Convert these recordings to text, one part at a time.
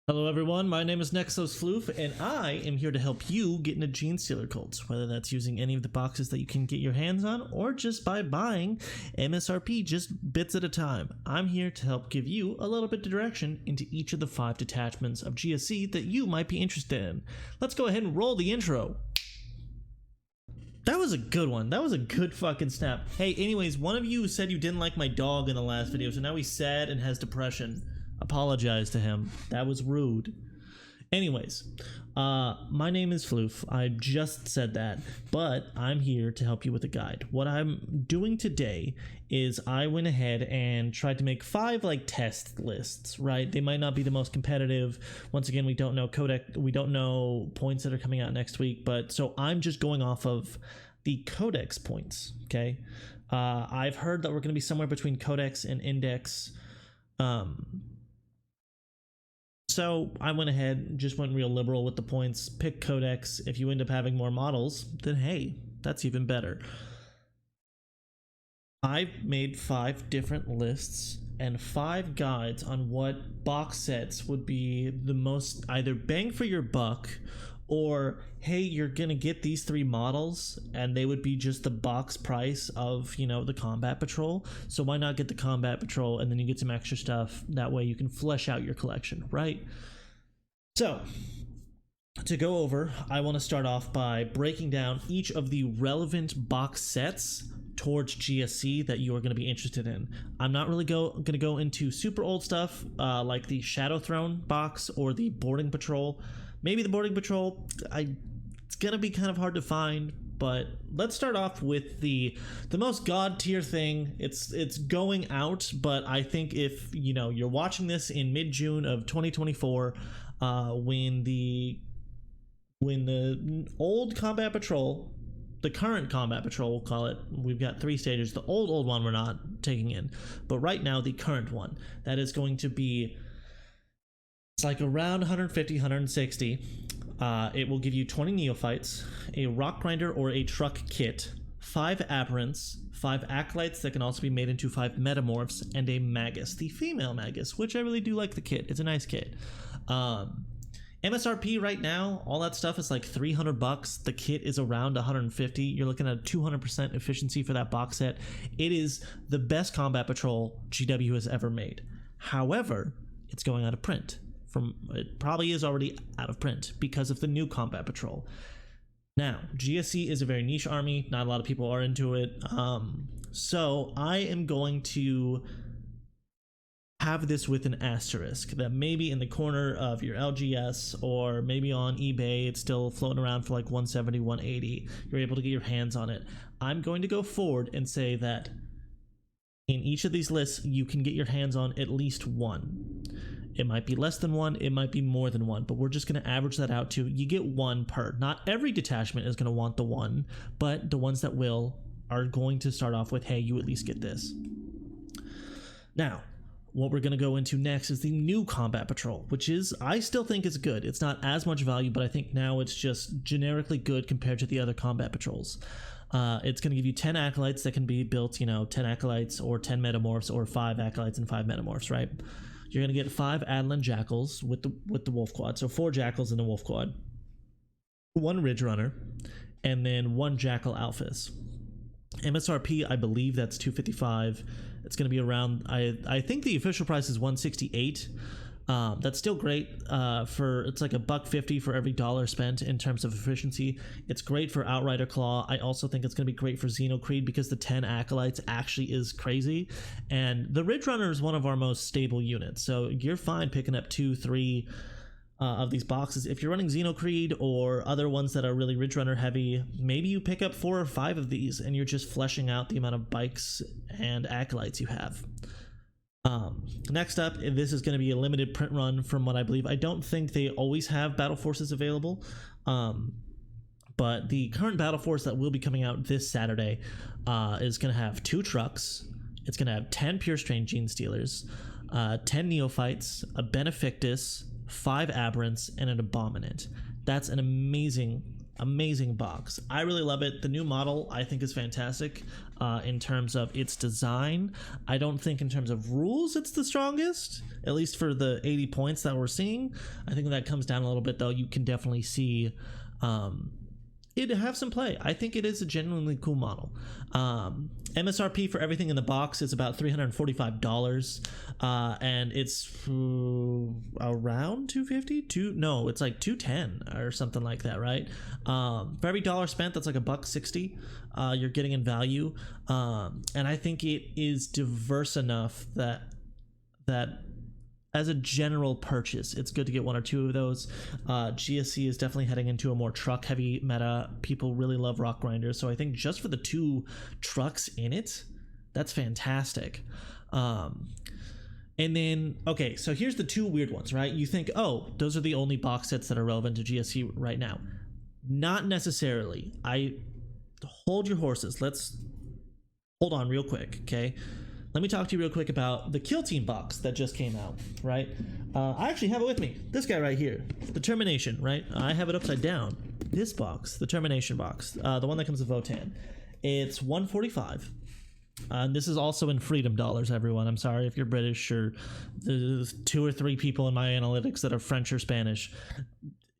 Hello everyone, my name is NexosFloof, and I am here to help you get into Gene Stealer cults, whether that's using any of the boxes that you can get your hands on, or just by buying MSRP just bits at a time. I'm here to help give you a little bit of direction into each of the 5 detachments of GSC that you might be interested in. Let's go ahead and roll the intro. That was a good one. That was a good fucking snap. Hey, anyways, one of you said you didn't like my dog in the last video, so now he's sad and has depression. Apologize to him. That was rude. Anyways, my name is Floof. I just said that, but I'm here to help you with a guide. What I'm doing today is I went ahead and tried to make 5 like test lists, right? They might not be the most competitive. Once again, we don't know codex, we don't know points that are coming out next week, but so I'm just going off of the codex points, okay? I've heard that we're going to be somewhere between codex and index. So I went ahead and just went real liberal with the points, pick codex. If you end up having more models, then hey, that's even better. I've made 5 different lists and 5 guides on what box sets would be the most either bang for your buck, or hey, you're gonna get these 3 models and they would be just the box price of, you know, the combat patrol, so why not get the combat patrol and then you get some extra stuff, that way you can flesh out your collection, right? So to go over, I want to start off by breaking down each of the relevant box sets towards GSC that you are going to be interested in. I'm not really going to go into super old stuff like the Shadow Throne box or the Boarding Patrol. Maybe the Boarding Patrol, it's gonna be kind of hard to find, but let's start off with the most god tier thing. It's going out, but I think if you know you're watching this in mid-June of 2024, when the old combat patrol, the current combat patrol, we'll call it, we've got 3 stages. The old one we're not taking in, but right now the current one, that is going to be, it's like around 150, 160. It will give you 20 neophytes, a rock grinder or a truck kit, 5 aberrants, 5 acolytes that can also be made into 5 metamorphs, and a magus, the female magus, which I really do like the kit. It's a nice kit. MSRP right now, all that stuff is like $300. The kit is around 150. You're looking at 200% efficiency for that box set. It is the best combat patrol GW has ever made. However, it's going out of print. It probably is already out of print because of the new combat patrol. Now, GSC is a very niche army. Not a lot of people are into it. So I am going to have this with an asterisk that maybe in the corner of your LGS or maybe on eBay, it's still floating around for like 170, 180. You're able to get your hands on it. I'm going to go forward and say that in each of these lists, you can get your hands on at least 1. It might be less than 1, it might be more than 1, but we're just going to average that out to you get 1 per. Not every detachment is going to want the 1, but the ones that will are going to start off with, hey, you at least get this. Now, what we're going to go into next is the new combat patrol, which is, I still think is good. It's not as much value, but I think now it's just generically good compared to the other combat patrols. It's going to give you 10 acolytes that can be built, you know, 10 acolytes or 10 metamorphs or 5 acolytes and 5 metamorphs, right? You're going to get 5 Adlin Jackals with the Wolf Quad. So 4 Jackals in the Wolf Quad, 1 Ridge Runner, and then 1 Jackal Alphas. MSRP, I believe that's $255. It's going to be around, I think the official price is $168. That's still great for, it's like $1.50 for every dollar spent in terms of efficiency. It's great for Outrider Claw. I also think it's going to be great for Xenocreed because the 10 acolytes actually is crazy, and the Ridge Runner is one of our most stable units, so you're fine picking up 2, 3 of these boxes. If you're running Xenocreed or other ones that are really Ridge Runner heavy, maybe you pick up 4 or 5 of these and you're just fleshing out the amount of bikes and acolytes you have. Next up, this is going to be a limited print run from what I believe. I don't think they always have battle forces available, but the current battle force that will be coming out this Saturday is going to have 2 trucks. It's going to have 10 pure strain gene stealers, 10 neophytes, a benefictus, 5 aberrants, and an abominant. That's an amazing amazing box. I really love it. The new model I think is fantastic in terms of its design. I don't think in terms of rules it's the strongest, at least for the 80 points that we're seeing. I think that comes down a little bit though. You can definitely see it have some play. I think it is a genuinely cool model. MSRP for everything in the box is about $345, and it's around 250. No, it's like 210 or something like that, right? For every dollar spent, that's like $1.60. You're getting in value, and I think it is diverse enough that as a general purchase, it's good to get one or two of those. GSC is definitely heading into a more truck heavy meta. People really love rock grinders, so I think just for the 2 trucks in it, that's fantastic. And then, okay, so here's the 2 weird ones, right? You think, oh, those are the only box sets that are relevant to GSC right now. Not necessarily. Hold your horses. Let's hold on real quick, okay? Let me talk to you real quick about the Kill Team box that just came out, right? I actually have it with me. This guy right here, the Termination, right? I have it upside down. This box, the Termination box, the one that comes with Votan. It's $145. This is also in freedom dollars, everyone. I'm sorry if you're British or there's 2 or 3 people in my analytics that are French or Spanish.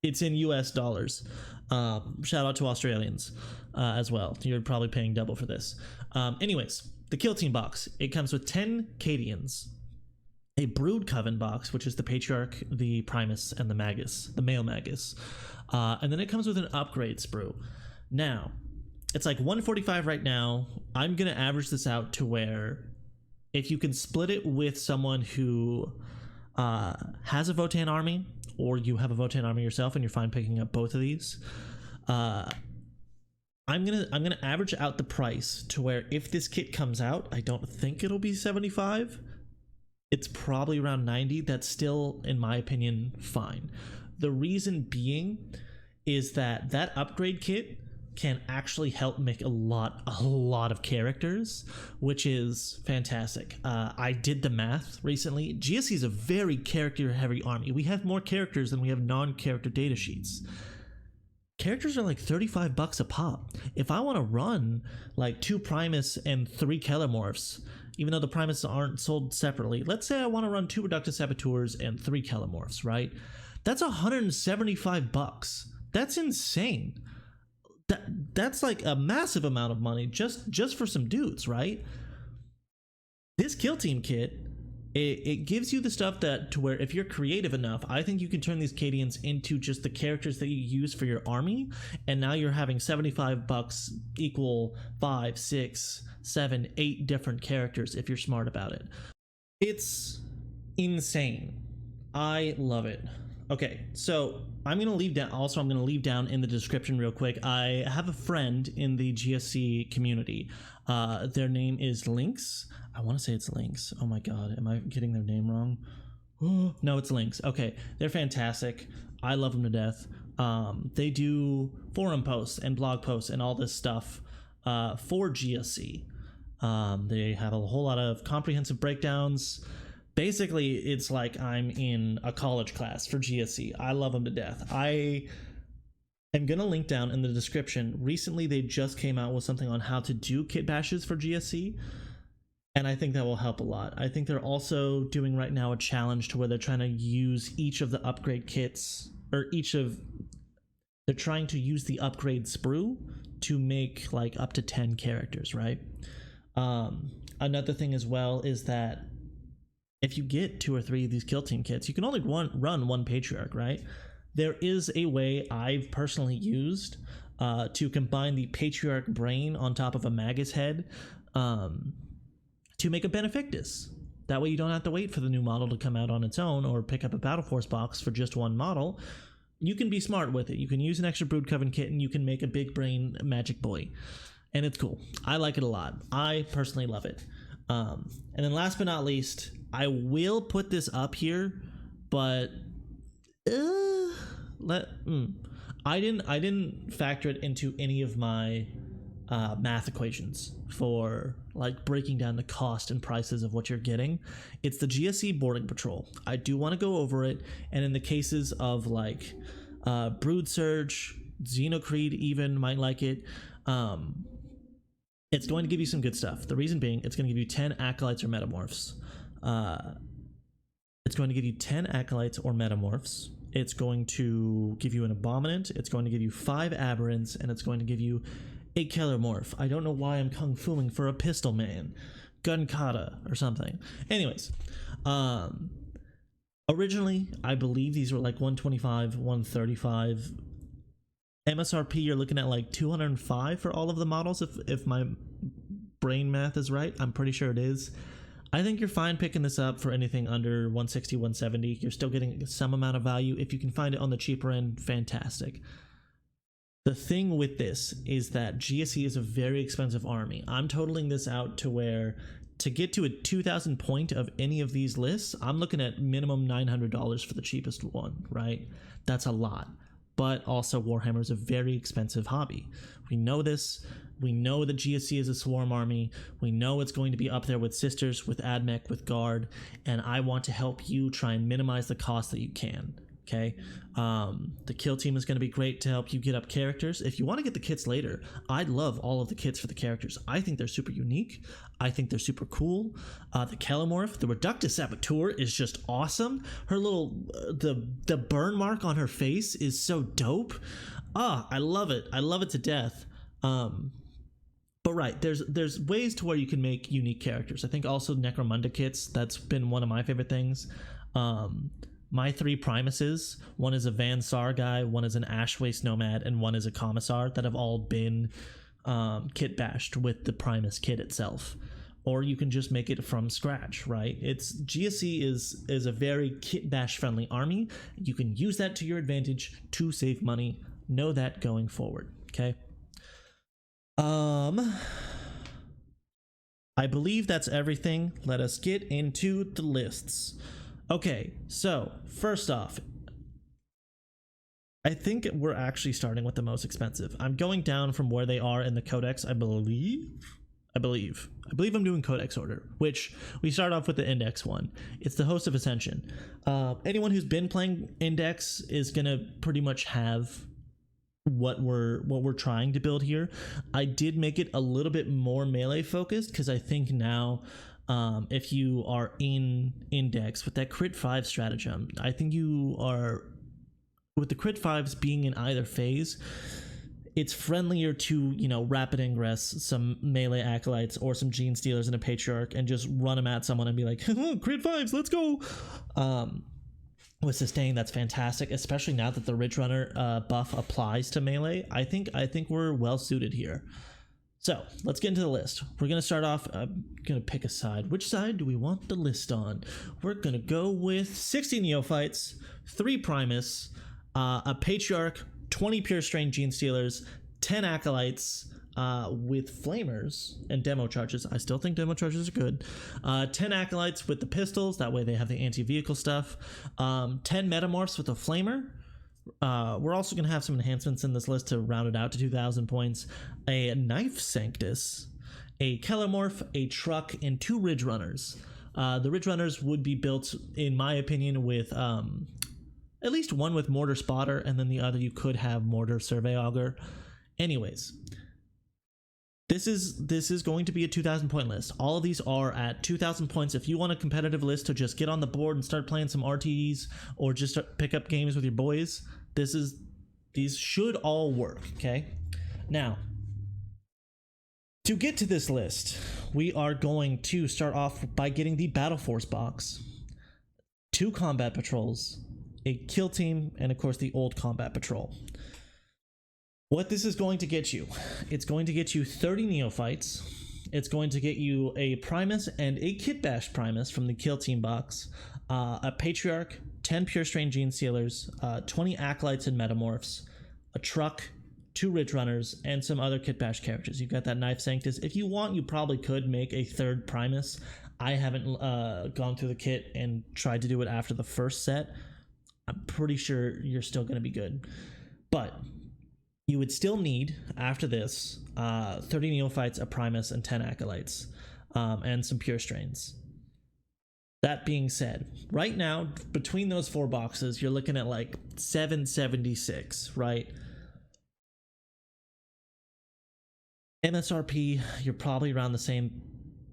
It's in US dollars. Shout out to Australians as well. You're probably paying double for this. Anyways, the Kill Team box, it comes with 10 Cadians, a Brood Coven box, which is the Patriarch, the Primus, and the Magus, the male Magus. And then it comes with an upgrade sprue. Now, it's like $145 right now. I'm going to average this out to where if you can split it with someone who has a Votan army, or you have a Votan army yourself and you're fine picking up both of these, I'm gonna average out the price to where if this kit comes out, I don't think it'll be 75. It's probably around 90. That's still, in my opinion, fine. The reason being is that upgrade kit can actually help make a lot of characters, which is fantastic. I did the math recently. GSC is a very character heavy army. We have more characters than we have non-character data sheets. Characters are like $35 a pop. If I want to run like 2 Primus and 3 Kelemorphs, even though the Primus aren't sold separately, let's say I want to run 2 Reductive Saboteurs and 3 Kelemorphs, right? That's $175. That's insane. That's like a massive amount of money just for some dudes, right? This Kill Team kit, it gives you the stuff that to where if you're creative enough, I think you can turn these Cadians into just the characters that you use for your army, and now you're having $75 equal 5, 6, 7, 8 different characters if you're smart about it. It's insane. I love it. Okay, so I'm going to leave down in the description real quick. I have a friend in the GSC community. Their name is Lynx. I want to say it's Lynx. Oh my god, am I getting their name wrong? No, it's Lynx. Okay, they're fantastic. I love them to death. They do forum posts and blog posts and all this stuff for GSC. They have a whole lot of comprehensive breakdowns. Basically, it's like I'm in a college class for GSC. I love them to death. I am going to link down in the description. Recently, they just came out with something on how to do kit bashes for GSC, and I think that will help a lot. I think they're also doing right now a challenge to where they're trying to use each of the upgrade kits, or they're trying to use the upgrade sprue to make like up to 10 characters, right? Another thing as well is that if you get 2 or 3 of these Kill Team kits, you can only run 1 Patriarch, right? There is a way I've personally used to combine the Patriarch brain on top of a Magus head to make a Benefactus. That way you don't have to wait for the new model to come out on its own or pick up a Battle Force box for just 1 model. You can be smart with it. You can use an extra Brood Coven kit and you can make a big brain magic boy. And it's cool. I like it a lot. I personally love it. And then last but not least, I will put this up here, but I didn't factor it into any of my math equations for like breaking down the cost and prices of what you're getting. It's the GSC boarding patrol. I do want to go over it, and in the cases of like Broodsurge, Xenocreed even might like it. It's going to give you some good stuff. The reason being, it's going to give you 10 acolytes or metamorphs. It's going to give you 10 acolytes or metamorphs. It's going to give you an abominant. It's going to give you 5 aberrants, and it's going to give you a killer morph. I don't know why I'm kung fuing for a pistol man, gun kata or something. Anyways, originally I believe these were like 125, 135. MSRP you're looking at like 205 for all of the models if my brain math is right. I'm pretty sure it is. I think you're fine picking this up for anything under 160, 170. You're still getting some amount of value. If you can find it on the cheaper end, fantastic. The thing with this is that GSC is a very expensive army. I'm totaling this out to where to get to a 2,000 point of any of these lists, I'm looking at minimum $900 for the cheapest one, right? That's a lot. But also Warhammer is a very expensive hobby. We know this. We know that GSC is a swarm army. We know it's going to be up there with Sisters, with AdMech, with Guard, and I want to help you try and minimize the cost that you can. Okay, the kill team is going to be great to help you get up characters. If you want to get the kits later, I'd love all of the kits for the characters. I think they're super unique. I think they're super cool. The Kellamorph, the Reductus Saboteur is just awesome. Her little the burn mark on her face is so dope. I love it. I love it to death. But right, there's ways to where you can make unique characters. I think also Necromunda kits, that's been one of my favorite things. My 3 Primuses, one is a Van Sar guy, one is an Ashwaste Nomad, and one is a Commissar that have all been kit bashed with the Primus kit itself. Or you can just make it from scratch, right? It's GSC is a very kit bash friendly army. You can use that to your advantage to save money. Know that going forward, okay? I believe that's everything. Let us get into the lists. Okay, so first off, I think we're actually starting with the most expensive. I'm going down from where they are in the codex, I believe I'm doing codex order, which we start off with the index one. It's the Host of Ascension. Anyone who's been playing index is gonna pretty much have what we're trying to build here. I did make it a little bit more melee focused because I think now if you are in index with that crit 5 stratagem, I think you are, with the crit 5s being in either phase, it's friendlier to, you know, rapid ingress some melee acolytes or some gene stealers and a patriarch and just run them at someone and be like, oh, crit 5s, let's go. With sustain, that's fantastic, especially now that the Ridge Runner buff applies to melee. I think we're well suited here. So let's get into the list. We're gonna start off. I'm gonna pick a side. Which side do we want the list on? We're gonna go with 60 neophytes, 3 Primus, a patriarch, 20 pure strain gene stealers, 10 acolytes with flamers and demo charges. I still think demo charges are good. 10 acolytes with the pistols, that way they have the anti-vehicle stuff. 10 metamorphs with a flamer. We're also going to have some enhancements in this list to round it out to 2,000 points. A Knife Sanctus, a Kellamorph, a truck, and 2 Ridge Runners. The Ridge Runners would be built, in my opinion, with at least one with Mortar Spotter, and then the other you could have Mortar Survey Augur. Anyways, this is going to be a 2,000 point list. All of these are at 2,000 points. If you want a competitive list to just get on the board and start playing some RTEs or just pick up games with your boys, these should all work, okay? Now, to get to this list, we are going to start off by getting the Battle Force box, 2 combat patrols, a kill team, and of course the old combat patrol. What this is going to get you, it's going to get you 30 neophytes. It's going to get you a Primus and a Kit Bash Primus from the kill team box, a Patriarch, 10 pure strain gene sealers, 20 acolytes and metamorphs, a truck, 2 Ridge Runners, and some other Kit Bash characters. You've got that Knife Sanctus. If you want, you probably could make a 3rd Primus. I haven't gone through the kit and tried to do it after the first set. I'm pretty sure you're still going to be good. But you would still need, after this, 30 neophytes, a Primus, and 10 acolytes, and some pure strains. That being said, right now, between those 4 boxes, you're looking at like 776, right? MSRP, you're probably around the same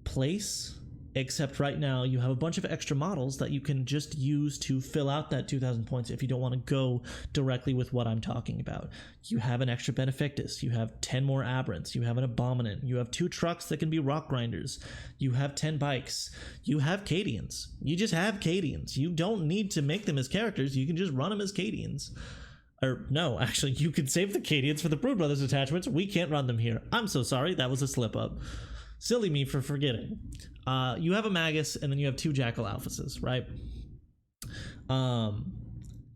place, except right now you have a bunch of extra models that you can just use to fill out that 2,000 points if you don't want to go directly with what I'm talking about. You have an extra Benefactus, you have 10 more Aberrants, you have an Abominant, you have 2 trucks that can be Rock Grinders, you have 10 bikes, you have Cadians. You just have Cadians. You don't need to make them as characters, you can just run them as Cadians. Or no, actually, you can save the Cadians for the Brood Brothers attachments. We can't run them here. I'm so sorry, that was a slip up. Silly me for forgetting. You have a Magus, and then you have 2 Jackal Alphases, right?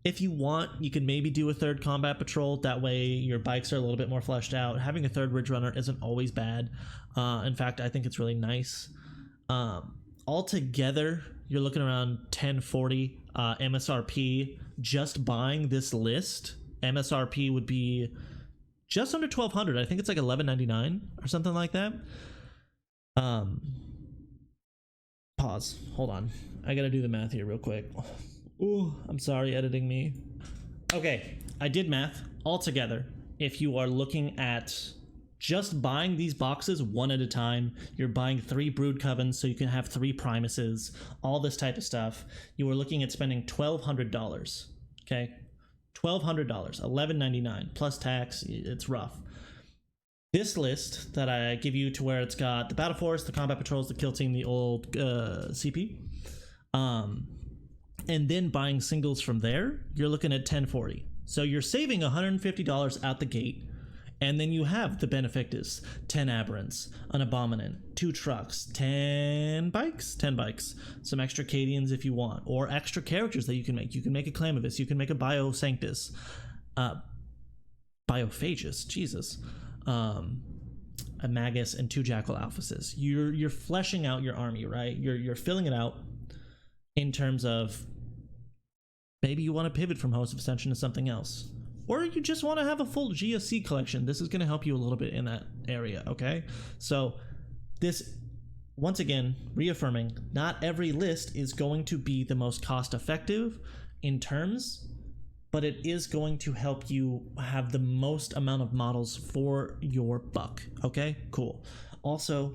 If you want, you can maybe do a 3rd Combat Patrol. That way your bikes are a little bit more fleshed out. Having a 3rd Ridge Runner isn't always bad. In fact, I think it's really nice. Altogether, you're looking around 1040 MSRP. Just buying this list, MSRP would be just under 1,200. I think it's like 11.99 or something like that. Pause. Hold on. I gotta do the math here real quick. Ooh, I'm sorry, editing me. Okay, I did math. Altogether, if you are looking at just buying these boxes one at a time, you're buying 3 Brood Covens so you can have 3 Primuses, all this type of stuff, you are looking at spending $1,200. Okay, $1,200, $11.99 plus tax. It's rough. This list that I give you, to where it's got the Battle Force, the Combat Patrols, the Kill Team, the old CP, and then buying singles from there, you're looking at $10.40. So you're saving $150 out the gate, and then you have the Benefactus, 10 Aberrants, an Abominant, 2 trucks, 10 bikes, some extra Cadians if you want, or extra characters that you can make. You can make a Clamovis, you can make a Biosanctus, Biophagus, Jesus, a Magus, and 2 Jackal Alphases. You're fleshing out your army, right? You're filling it out in terms of maybe you want to pivot from Host of Ascension to something else, or you just want to have a full GSC collection. This is going to help you a little bit in that area, okay? So this, once again, reaffirming, not every list is going to be the most cost effective in terms, but it is going to help you have the most amount of models for your buck, okay? Cool. Also,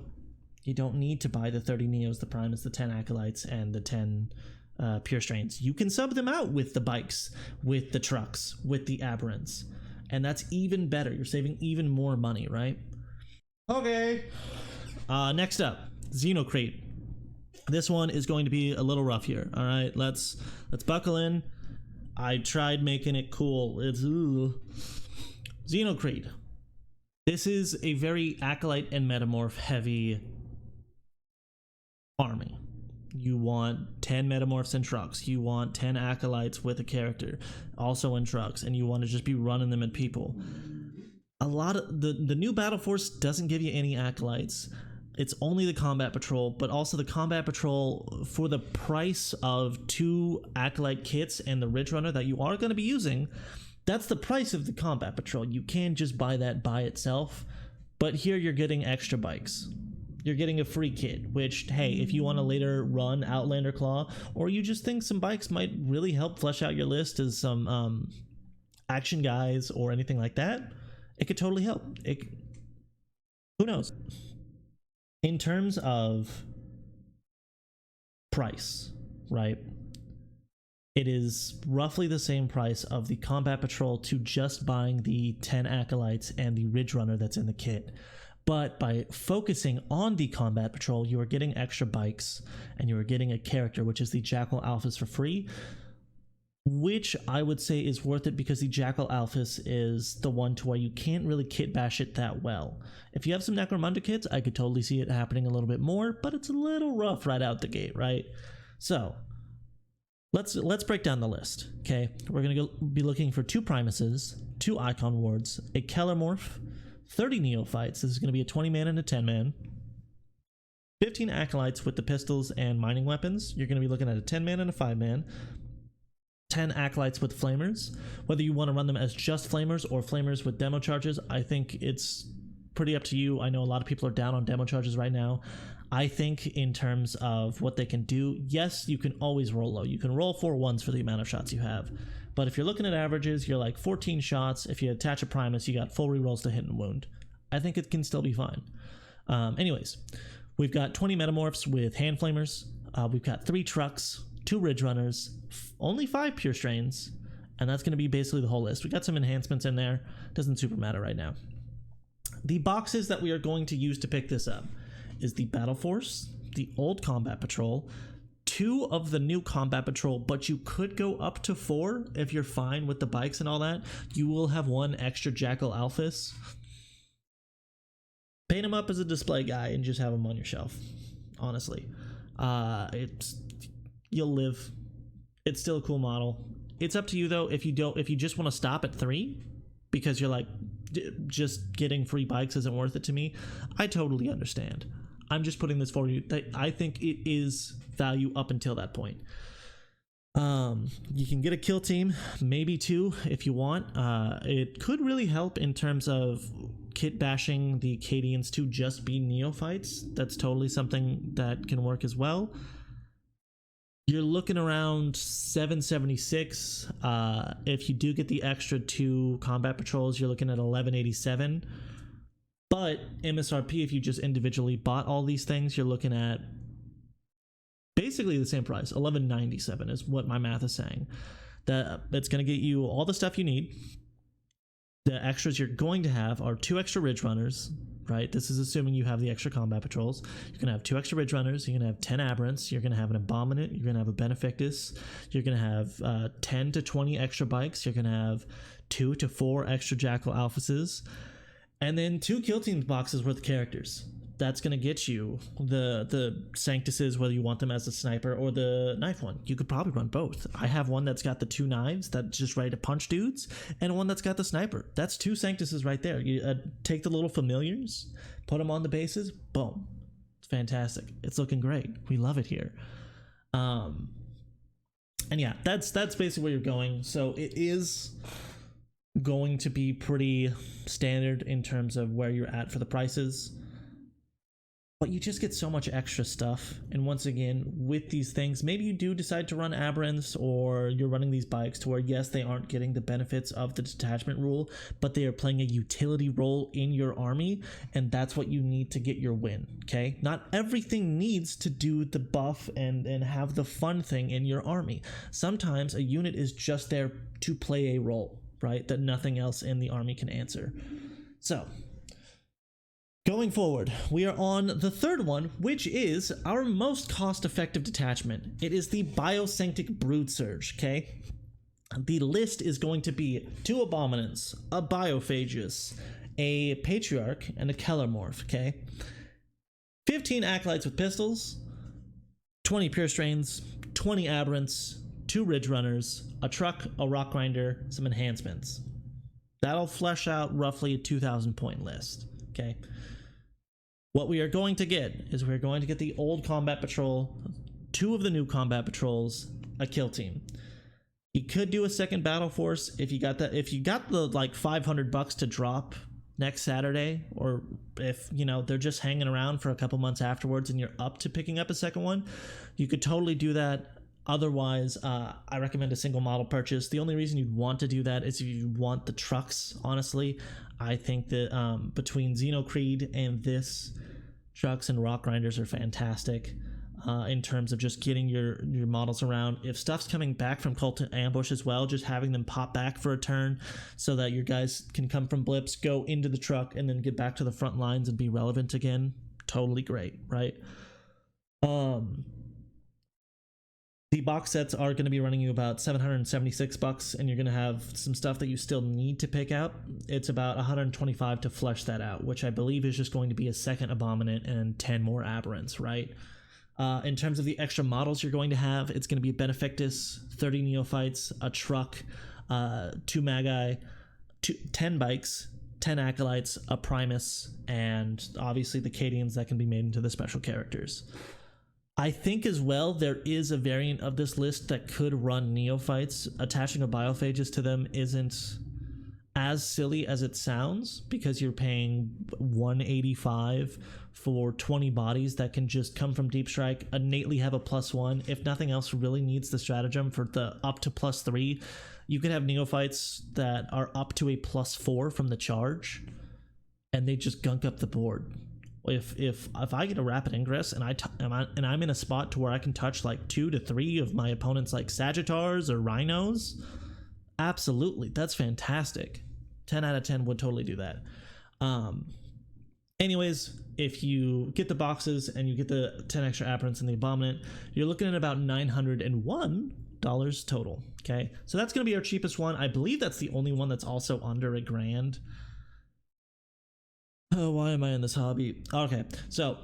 you don't need to buy the 30 Neos, the Primus, the 10 Acolytes, and the 10 Pure Strains. You can sub them out with the bikes, with the trucks, with the Aberrants, and that's even better. You're saving even more money, right? Okay. Next up, Xenocreed. This one is going to be a little rough here. All right, let's buckle in. I tried making it cool. It's Xenocreed. This is a very Acolyte and Metamorph heavy army. You want 10 Metamorphs and trucks. You want 10 Acolytes with a character, also in trucks, and you want to just be running them at people. A lot of the new Battle Force doesn't give you any Acolytes. It's only the Combat Patrol, but also the Combat Patrol, for the price of 2 Acolyte kits and the Ridge Runner that you are going to be using, that's the price of the Combat Patrol. You can just buy that by itself, but here you're getting extra bikes. You're getting a free kit, which, hey, if you want to later run Outlander Claw, or you just think some bikes might really help flesh out your list as some action guys or anything like that, it could totally help. Who knows? In terms of price, right? It is roughly the same price of the Combat Patrol to just buying the 10 Acolytes and the Ridge Runner that's in the kit. But by focusing on the Combat Patrol, you are getting extra bikes, and you are getting a character, which is the Jackal Alphas, for free, which I would say is worth it, because the Jackal Alphas is the one to where you can't really kit bash it that well. If you have some Necromunda kits, I could totally see it happening a little bit more, but it's a little rough right out the gate, right? So let's break down the list, okay? We're gonna be looking for 2 Primuses, 2 Icon Wards, a Kellermorph, 30 Neophytes. This is going to be a 20-man and a 10-man. 15 Acolytes with the pistols and mining weapons. You're going to be looking at a 10-man and a 5-man. 10 Acolytes with Flamers. Whether you want to run them as just Flamers or Flamers with demo charges, I think it's pretty up to you. I know a lot of people are down on demo charges right now. I think in terms of what they can do, yes, you can always roll low. You can roll 4 1s for the amount of shots you have. But if you're looking at averages, you're like 14 shots. If you attach a Primus, you got full rerolls to hit and wound. I think it can still be fine. Anyways, we've got 20 metamorphs with hand flamers. We've got 3 trucks, 2 ridge runners, only 5 pure strains, and that's going to be basically the whole list. We got some enhancements in there. Doesn't super matter right now. The boxes that we are going to use to pick this up is the Battle Force, the old Combat Patrol, 2 of the new Combat Patrol, but you could go up to 4 if you're fine with the bikes and all that. You will have 1 extra Jackal Alphys. Paint him up as a display guy and just have him on your shelf. Honestly, you'll live. It's still a cool model. It's up to you though. If you just want to stop at 3 because you're like, just getting free bikes isn't worth it to me, I totally understand. I'm just putting this for you. I think it is value up until that point. You can get a kill team, maybe 2 if you want. It could really help in terms of kit bashing the Cadians to just be neophytes. That's totally something that can work as well. You're looking around 776. If you do get the extra 2 combat patrols, you're looking at 1187. But MSRP, if you just individually bought all these things, you're looking at basically the same price. 1197 is what my math is saying. That's going to get you all the stuff you need. The extras you're going to have are 2 extra ridge runners, right? This is assuming you have the extra combat patrols. You're going to have 2 extra ridge runners. You're going to have 10 aberrants. You're going to have an abominant. You're going to have a benefactus. You're going to have 10 to 20 extra bikes. You're going to have 2 to 4 extra Jackal Alphases. And then 2 kill team boxes worth of characters. That's going to get you the Sanctuses, whether you want them as a sniper or the knife one. You could probably run both. I have one that's got the 2 knives that's just ready to punch dudes, and one that's got the sniper. That's 2 Sanctuses right there. You take the little familiars, put them on the bases, boom. It's fantastic. It's looking great. We love it here. And yeah, that's basically where you're going. So it is going to be pretty standard in terms of where you're at for the prices, but you just get so much extra stuff. And once again, with these things, maybe you do decide to run aberrants, or you're running these bikes to where, yes, they aren't getting the benefits of the detachment rule, but they are playing a utility role in your army, and that's what you need to get your win. Okay, not everything needs to do the buff and have the fun thing in your army. Sometimes a unit is just there to play a role, right, that nothing else in the army can answer. So going forward, we are on the 3rd one, which is our most cost-effective detachment. It is the Biosanctic Broodsurge, okay? The list is going to be 2 Abominants, a Biophagus, a Patriarch, and a Kellermorph, okay? 15 Acolytes with pistols, 20 Pure Strains, 20 Aberrants, 2 Ridge Runners, a truck, a Rock Grinder, some enhancements. That'll flesh out roughly a 2,000 point list, okay? What we are going to get is we're going to get the old Combat Patrol, 2 of the new Combat Patrols, a kill team. You could do a second Battle Force if you got the like $500 to drop next Saturday, or if they're just hanging around for a couple months afterwards and you're up to picking up a second one, you could totally do that. Otherwise, I recommend a single model purchase. The only reason you'd want to do that is if you want the trucks, honestly. I think that between Xenocreed and this, trucks and rock grinders are fantastic in terms of just getting your models around. If stuff's coming back from Cult Ambush as well, just having them pop back for a turn so that your guys can come from blips, go into the truck, and then get back to the front lines and be relevant again. Totally great, right? The box sets are going to be running you about $776, and you're going to have some stuff that you still need to pick out. It's about $125 to flesh that out, which I believe is just going to be a second Abominant and 10 more Aberrants, right? In terms of the extra models you're going to have, it's going to be a Benefactus, 30 Neophytes, a truck, 2 Magi, 10 bikes, 10 Acolytes, a Primus, and obviously the Cadians that can be made into the special characters. I think as well there is a variant of this list that could run Neophytes. Attaching a Biophagus to them isn't as silly as it sounds, because you're paying $185 for 20 bodies that can just come from Deep Strike, innately have a +1. If nothing else really needs the stratagem for the up to +3, you could have Neophytes that are up to a +4 from the charge. and they just gunk up the board. If I get a rapid ingress and I'm in a spot to where I can touch like 2 to 3 of my opponent's like Sagittars or Rhinos, absolutely, that's fantastic. 10 out of 10 would totally do that. Anyways, if you get the boxes and you get the 10 extra aberrants and the abominant, you're looking at about $901 total. Okay, so that's going to be our cheapest one. I believe that's the only one that's also under $1,000. Oh, why am I in this hobby? Okay, so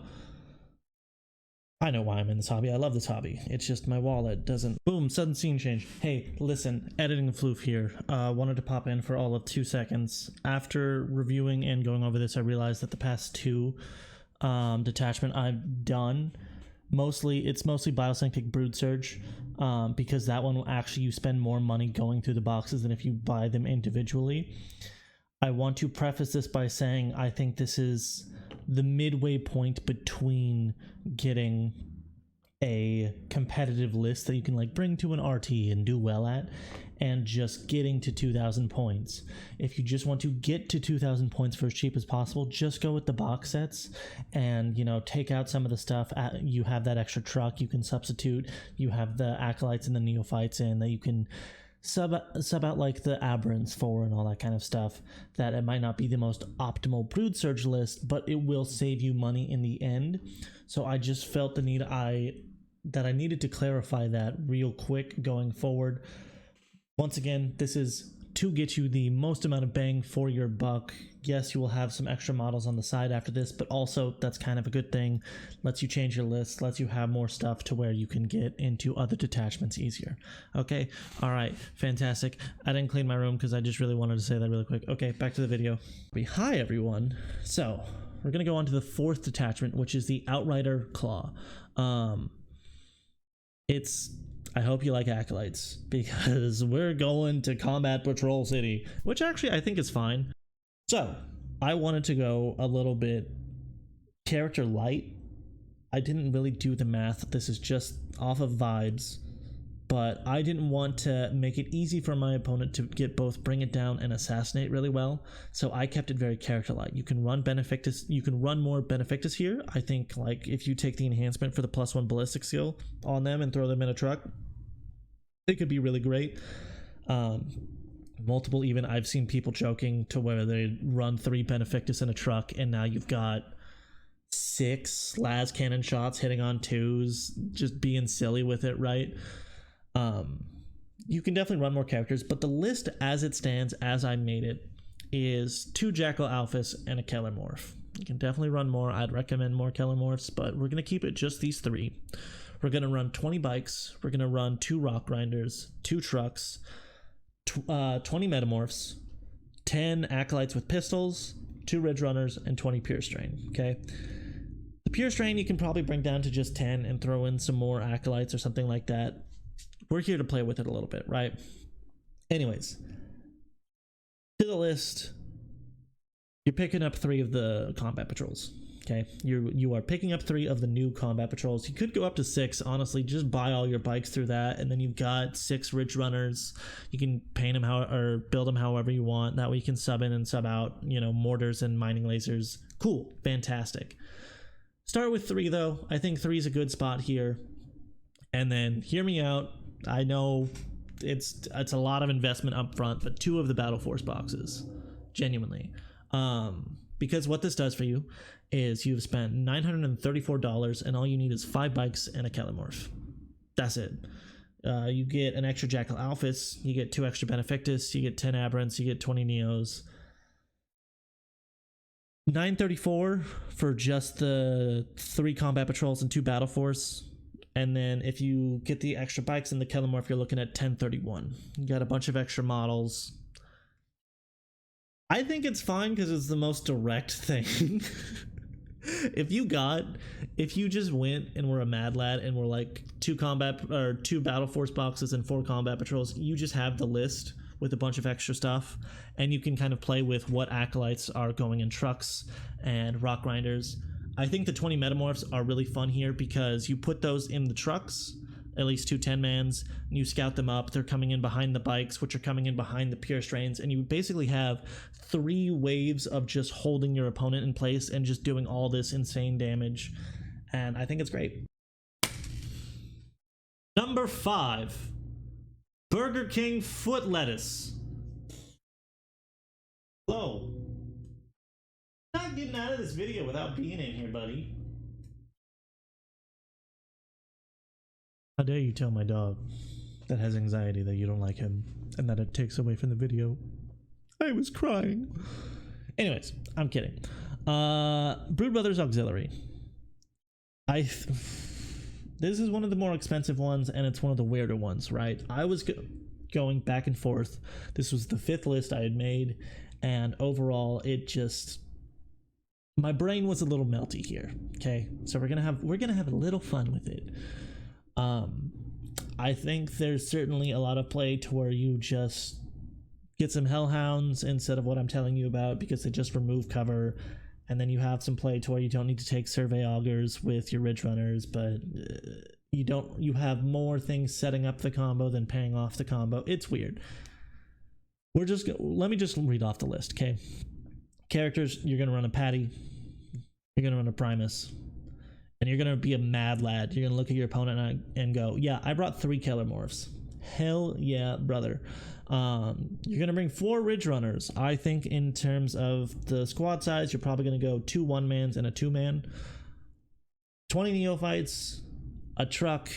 I know why I'm in this hobby. I love this hobby. It's just my wallet doesn't. Boom, sudden scene change. Hey, listen, editing floof here. Wanted to pop in for all of 2 seconds. After reviewing and going over this, I realized that the past 2 detachment I've done, it's mostly Biosynctic Broodsurge, because that one will actually, you spend more money going through the boxes than if you buy them individually. I want to preface this by saying I think this is the midway point between getting a competitive list that you can like bring to an RT and do well at, and just getting to 2,000 points. If you just want to get to 2,000 points for as cheap as possible, just go with the box sets and, you know, take out some of the stuff. You have that extra truck you can substitute. You have the acolytes and the neophytes in that you can sub out like the aberrants for and all that kind of stuff. That it might not be the most optimal Broodsurge list, but it will save you money in the end. So I just felt the need that I needed to clarify that real quick going forward. Once again, this is to get you the most amount of bang for your buck. Yes, you will have some extra models on the side after this, but also that's kind of a good thing. Lets you change your list, lets you have more stuff to where you can get into other detachments easier. Okay, all right, fantastic. I didn't clean my room because I just really wanted to say that really quick. Okay, back to the video. Hi everyone. So we're gonna go on to the 4th detachment, which is the Outrider Claw. I hope you like acolytes, because we're going to Combat Patrol City, which actually I think is fine. So I wanted to go a little bit character light. I didn't really do the math. This is just off of vibes, but I didn't want to make it easy for my opponent to get both Bring It Down and Assassinate really well. So I kept it very character light. You can run Benefactus, you can run more Benefactus here. I think like if you take the enhancement for the +1 ballistic skill on them and throw them in a truck, it could be really great. Multiple, even I've seen people joking to where they run 3 Benefactus in a truck and now you've got 6 las cannon shots hitting on 2s, just being silly with it, right? You can definitely run more characters, but the list as it stands, as I made it, is 2 Jackal Alphas and a Kellermorph. You can definitely run more. I'd recommend more Kellermorphs, but we're going to keep it just these 3. We're going to run 20 bikes. We're going to run 2 rock grinders, 2 trucks, 20 metamorphs, 10 acolytes with pistols, 2 ridge runners, and 20 pure strain. Okay. The pure strain you can probably bring down to just 10 and throw in some more acolytes or something like that. We're here to play with it a little bit, right? Anyways, to the list, you're picking up 3 of the combat patrols. Okay, you are picking up 3 of the new combat patrols. You could go up to 6, honestly. Just buy all your bikes through that, and then you've got 6 ridge runners. You can paint them or build them however you want. That way you can sub in and sub out, you know, mortars and mining lasers. Cool, fantastic. Start with 3 though. I think 3 is a good spot here. And then hear me out. I know it's a lot of investment up front, but 2 of the Battle Force boxes, genuinely. Because what this does for you is you've spent $934 and all you need is 5 bikes and a Kellermorph. That's it. You get an extra Jackal Alphas, you get 2 extra Benefactus, you get 10 Aberrants, you get 20 Neos. $934 for just the 3 combat patrols and 2 battle force. And then if you get the extra bikes and the Kellermorph, you're looking at $1031. You got a bunch of extra models. I think it's fine because it's the most direct thing. If you just went and were a mad lad and were like 2 battle force boxes and 4 combat patrols, you just have the list with a bunch of extra stuff, and you can kind of play with what acolytes are going in trucks and rock grinders. I think the 20 metamorphs are really fun here because you put those in the trucks, at least 2 10-mans, and you scout them up. They're coming in behind the bikes, which are coming in behind the pure strains, and you basically have 3 waves of just holding your opponent in place and just doing all this insane damage, and I think it's great. Number 5, Burger King foot lettuce. Hello. Not getting out of this video without being in here, buddy. How dare you tell my dog that has anxiety that you don't like him and that it takes away from the video? I was crying. Anyways, I'm kidding. Brood Brothers Auxiliary. This is one of the more expensive ones, and it's one of the weirder ones, right? I was going back and forth. This was the 5th list I had made, and overall, it just... my brain was a little melty here, okay? So we're gonna have a little fun with it. I think there's certainly a lot of play to where you just get some Hellhounds instead of what I'm telling you about, because they just remove cover, and then you have some play to where you don't need to take Survey Augurs with your Ridge Runners, but you have more things setting up the combo than paying off the combo. It's weird. Let me just read off the list, okay? Characters, you're gonna run a Patty, you're gonna run a Primus, and you're gonna be a mad lad. You're gonna look at your opponent and go, yeah, I brought 3 Killer Morphs. Hell yeah, brother. You're gonna bring 4 Ridge Runners. I think in terms of the squad size, you're probably gonna go 2 1-mans and a 2-man. 20 Neophytes, a truck,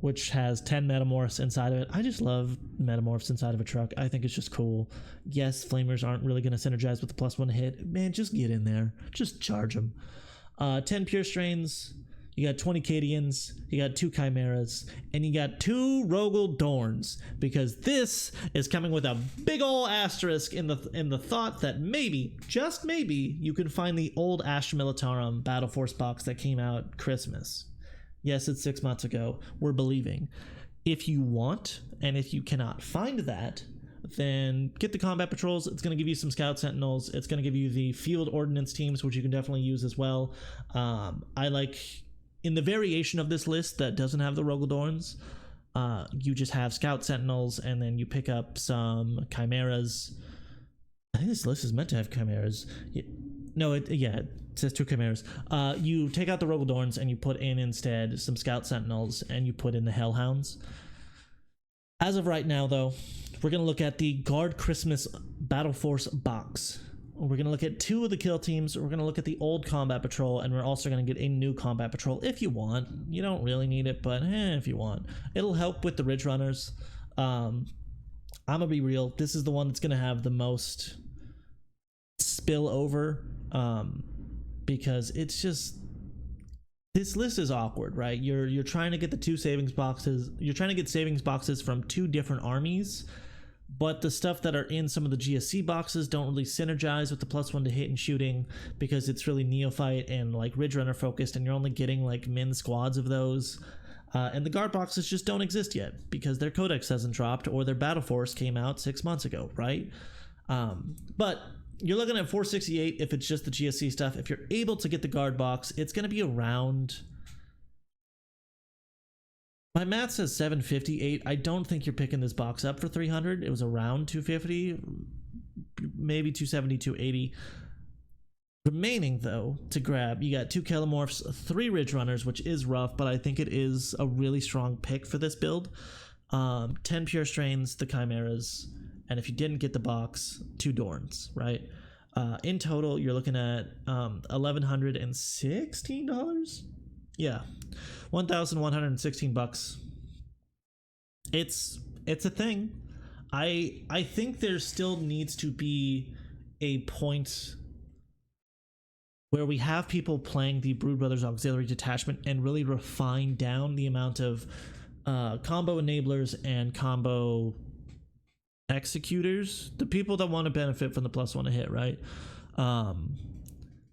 which has 10 Metamorphs inside of it. I just love Metamorphs inside of a truck. I think it's just cool. Yes, Flamers aren't really gonna synergize with the +1 hit. Man, just get in there. Just charge them. 10 Pure Strains, you got 20 Cadians, you got 2 Chimeras, and you got 2 Rogel Dorns, because this is coming with a big ol' asterisk in the thought that maybe, just maybe, you can find the old Astra Militarum Battle Force box that came out Christmas. Yes, it's 6 months ago. We're believing. If you want, and if you cannot find that, then get the combat patrols. It's going to give you some scout sentinels. It's going to give you the field ordnance teams, which you can definitely use as well. I like, in the variation of this list that doesn't have the Rogaldorns, you just have scout sentinels, and then you pick up some chimeras. I think this list is meant to have chimeras. No, it says 2 chimeras. You take out the Rogaldorns and you put in instead some scout sentinels, and you put in the Hellhounds. As of right now, though, we're going to look at the Guard Christmas Battle Force box. We're going to look at 2 of the kill teams. We're going to look at the old combat patrol, and we're also going to get a new combat patrol if you want. You don't really need it, but if you want. It'll help with the Ridge Runners. I'm going to be real. This is the one that's going to have the most spillover, because it's just... this list is awkward, right? You're trying to get the 2 savings boxes. You're trying to get savings boxes from 2 different armies, but the stuff that are in some of the GSC boxes don't really synergize with the +1 to hit and shooting, because it's really Neophyte and like Ridge Runner focused, and you're only getting like min squads of those. And the guard boxes just don't exist yet because their codex hasn't dropped, or their battle force came out 6 months ago, right? But you're looking at 468 if it's just the GSC stuff. If you're able to get the guard box, it's going to be around... my math says 758. I don't think you're picking this box up for 300. It was around 250, maybe 270, 280. Remaining, though, to grab, you got 2 Kelemorphs, 3 Ridge Runners, which is rough, but I think it is a really strong pick for this build. 10 Pure Strains, the Chimeras, and if you didn't get the box, 2 Dorns, right? In total, you're looking at $1,116? Yeah, $1,116. It's a thing. I think there still needs to be a point where we have people playing the Brood Brothers Auxiliary Detachment and really refine down the amount of combo enablers and combo executors, the people that want to benefit from the +1 to hit, right?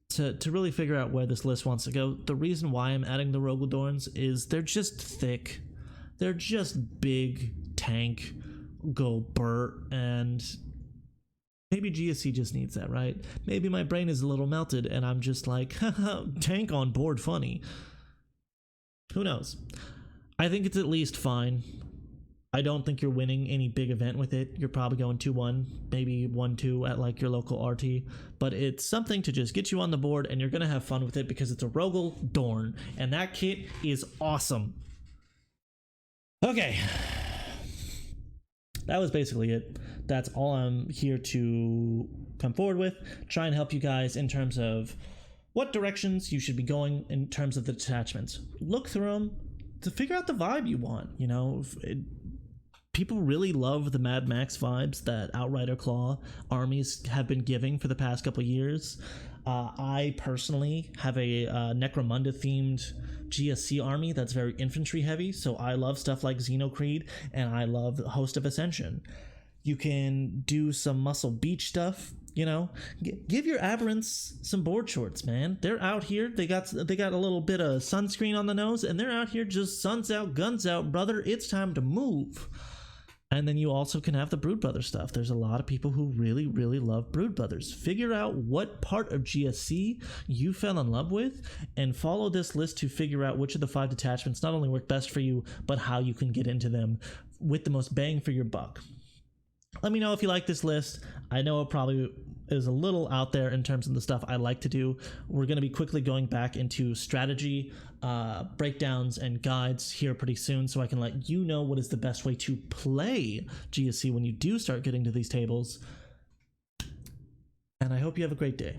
To really figure out where this list wants to go. The reason why I'm adding the Rogaldorns is they're just thick. They're just big tank, go Burt, and maybe GSC just needs that, right? Maybe my brain is a little melted and I'm just like, haha, tank on board funny. Who knows? I think it's at least fine. I don't think you're winning any big event with it. You're probably going 2-1, maybe 1-2 at like your local RT, but it's something to just get you on the board, and you're gonna have fun with it because it's a Rogel Dorn, and that kit is awesome. Okay, that was basically it. That's all I'm here to come forward with. Try and help you guys in terms of what directions you should be going in terms of the detachments. Look through them to figure out the vibe you want. You know, people really love the Mad Max vibes that Outrider Claw armies have been giving for the past couple years. I personally have a Necromunda themed GSC army that's very infantry heavy, so I love stuff like Xenocreed, and I love Host of Ascension. You can do some Muscle Beach stuff, you know. Give your aberrants some board shorts, man. They're out here. They got a little bit of sunscreen on the nose, and they're out here just suns out, guns out, brother. It's time to move. And then you also can have the Brood Brother stuff. There's a lot of people who really, really love Brood Brothers. Figure out what part of GSC you fell in love with and follow this list to figure out which of the 5 detachments not only work best for you, but how you can get into them with the most bang for your buck. Let me know if you like this list. I know it probably is a little out there in terms of the stuff I like to do. We're going to be quickly going back into strategy, breakdowns, and guides here pretty soon, so I can let you know what is the best way to play GSC when you do start getting to these tables. And I hope you have a great day.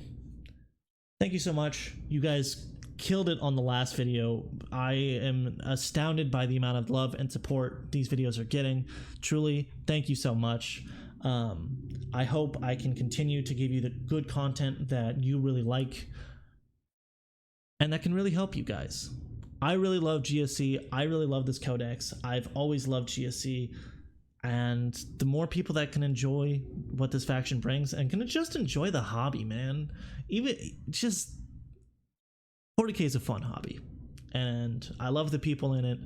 Thank you so much. You guys killed it on the last video. I am astounded by the amount of love and support these videos are getting. Truly, thank you so much. I hope I can continue to give you the good content that you really like and that can really help you guys. I really love GSC. I really love this codex. I've always loved GSC, and the more people that can enjoy what this faction brings and can just enjoy the hobby, man. Even just 40K is a fun hobby, and I love the people in it,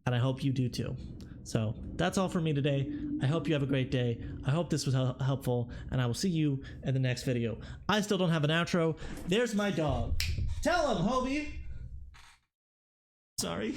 and I hope you do too. So that's all for me today. I hope you have a great day. I hope this was helpful, and I will see you in the next video. I still don't have an outro. There's my dog. Tell him, Hobie. Sorry.